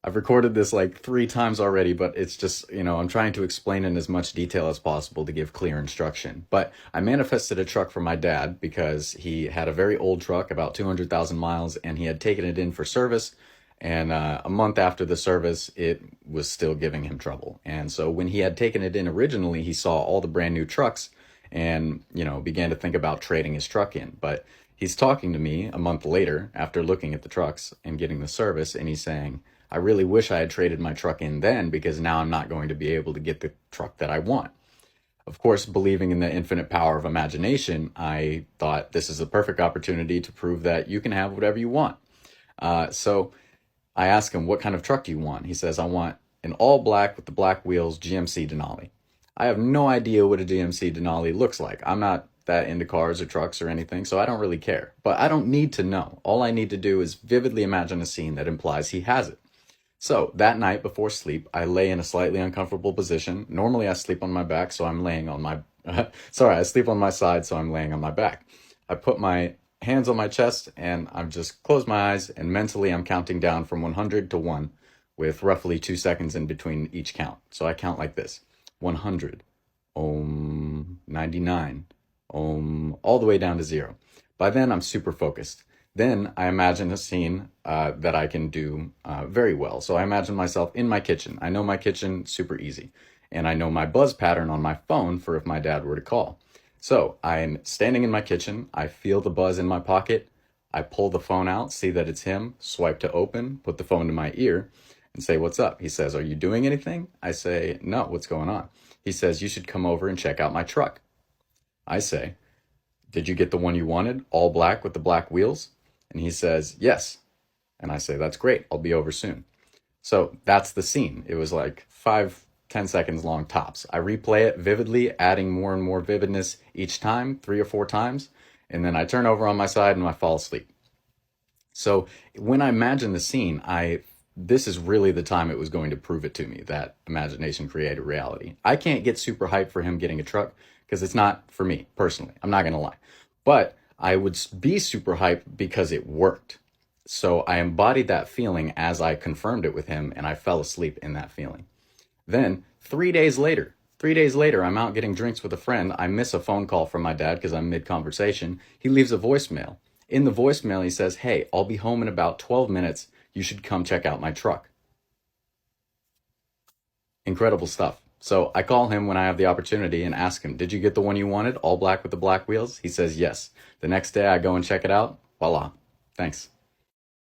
I've recorded this like 3 times already, but it's just, I'm trying to explain in as much detail as possible to give clear instruction. But I manifested a truck for my dad because he had a very old truck, about 200,000 miles, and he had taken it in for service. And a month after the service, it was still giving him trouble. And so when he had taken it in originally, he saw all the brand new trucks and, began to think about trading his truck in. But he's talking to me a month later after looking at the trucks and getting the service, and he's saying, I really wish I had traded my truck in then because now I'm not going to be able to get the truck that I want. Of course, believing in the infinite power of imagination, I thought this is a perfect opportunity to prove that you can have whatever you want. So I asked him, what kind of truck do you want? He says, I want an all black with the black wheels GMC Denali. I have no idea what a GMC Denali looks like. I'm not that into cars or trucks or anything, so I don't really care. But I don't need to know. All I need to do is vividly imagine a scene that implies he has it. So that night before sleep, I lay in a slightly uncomfortable position. Normally I sleep on my back, so I'm laying on my, I sleep on my side, so I'm laying on my back. I put my hands on my chest and I'm just close my eyes and mentally I'm counting down from 100 to 1 with roughly 2 seconds in between each count. So I count like this: 100, 99, all the way down to 0. By then I'm super focused. Then I imagine a scene that I can do very well. So I imagine myself in my kitchen. I know my kitchen super easy. And I know my buzz pattern on my phone for if my dad were to call. So I'm standing in my kitchen. I feel the buzz in my pocket. I pull the phone out, see that it's him, swipe to open, put the phone to my ear, and say, what's up? He says, are you doing anything? I say, no, what's going on? He says, you should come over and check out my truck. I say, did you get the one you wanted, all black with the black wheels? And he says, yes. And I say, that's great. I'll be over soon. So that's the scene. It was like 5-10 seconds long tops. I replay it vividly, adding more and more vividness each time, 3 or 4 times. And then I turn over on my side and I fall asleep. So when I imagine the scene, this is really the time it was going to prove it to me that imagination created reality. I can't get super hyped for him getting a truck because it's not for me personally. I'm not going to lie. But I would be super hyped because it worked. So I embodied that feeling as I confirmed it with him and I fell asleep in that feeling. Then 3 days later, I'm out getting drinks with a friend. I miss a phone call from my dad because I'm mid-conversation. He leaves a voicemail. In the voicemail, he says, hey, I'll be home in about 12 minutes. You should come check out my truck. Incredible stuff. So I call him when I have the opportunity and ask him, did you get the one you wanted, all black with the black wheels? He says, yes. The next day I go and check it out. Voila. Thanks.